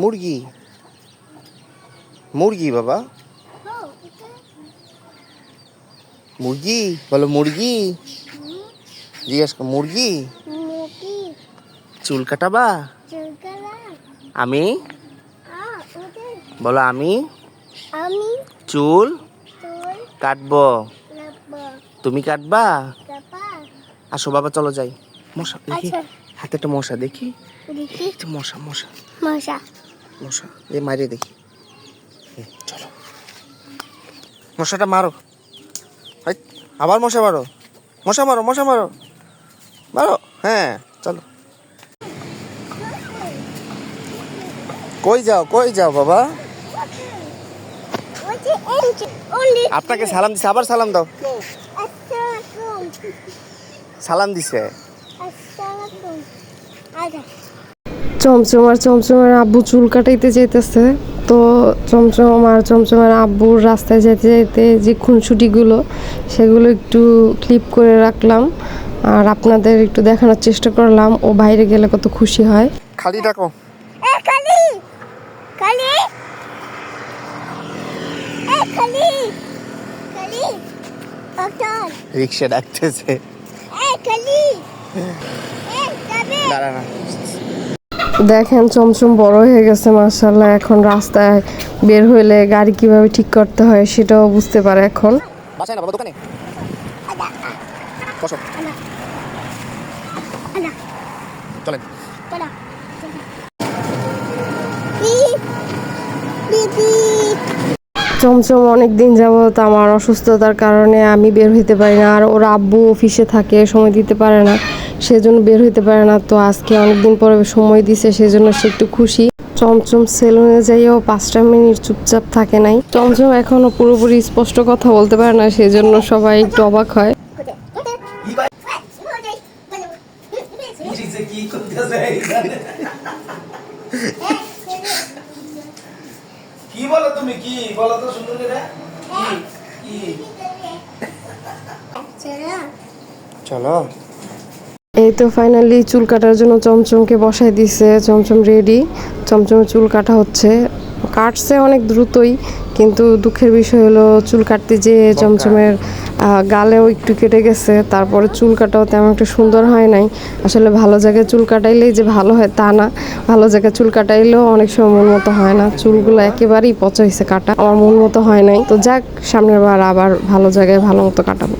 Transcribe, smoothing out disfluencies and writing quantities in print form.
মুরগি মুরগি বাবা মুরগি বলো মুরগি জিজ্ঞেস কর মুরগি চুল কাটাবা আমি বলো আমি চুল কাটবো তুমি কাটবা আসো বাবা চলো যাই মশা দেখি হাতে একটা মশা দেখি মশা মশা মশা মশা এই মারিয়ে দেখি চলো মশাটা মারো আবার মশা মারো মশা মারো মশা মারো মারো হ্যাঁ চলো কই যাও বাবা আপনাকে সালাম দিছে আবার সালাম দাও সালাম দিছে চমচমার আব্বু চুল কাটাইতে যাইতেছে তো চমচমার আব্বুর রাস্তায় যেতে যেতে যে খুনসুটিগুলো সেগুলো একটু ক্লিপ করে রাখলাম আর আপনাদের একটু দেখানোর চেষ্টা করলাম ও বাইরে গেলে কত খুশি হয়। খালি ডাকো রিক্সা ডাকতেছে দেখেন চমচম বড় হয়ে গেছে মাশাআল্লাহ এখন রাস্তায় বের হইলে গাড়ি কিভাবে ঠিক করতে হয় সেটাও বুঝতে পারে এখন। বাসায় না বাবা দোকানে বসো চলেন চমচম অনেক দিন যাবত আমার অসুস্থতার কারণে আমি বের হইতে পারি না আর ওর আব্বু অফিসে থাকে সময় দিতে পারে না সেজন্য বের হইতে পারে না তো আজকে অনেকদিন পরে সময় দিছে সেজন্য সে একটু খুশি। চমচম সেলুনে যাইও 5টা মিনিট চুপচাপ থাকে নাই। চমচম এখনো পুরোপুরি স্পষ্ট কথা বলতে পারে না সেজন্য সবাই একটু অবাক হয়। কি বলো তুমি কি বলো তো সুন্দর করে কি চলো এই তো ফাইনালি চুল কাটার জন্য চমচমকে বসাই দিছে চমচম রেডি চমচমের চুল কাটা হচ্ছে কাটছে অনেক দ্রুতই কিন্তু দুঃখের বিষয় হলো চুল কাটতে যে চমচমের গালেও একটু কেটে গেছে তারপরে চুল কাটাও তেমন একটা সুন্দর হয় নাই। আসলে ভালো জায়গায় চুল কাটাইলেই যে ভালো হয় তা না, ভালো জায়গায় চুল কাটাইলেও অনেক সময় মন মতো হয় না। চুলগুলো একেবারেই পচা হয়েছে কাটা, আমার মন মতো হয় নাই। তো যাক, সামনের বার আবার ভালো জায়গায় ভালো মতো কাটাবো।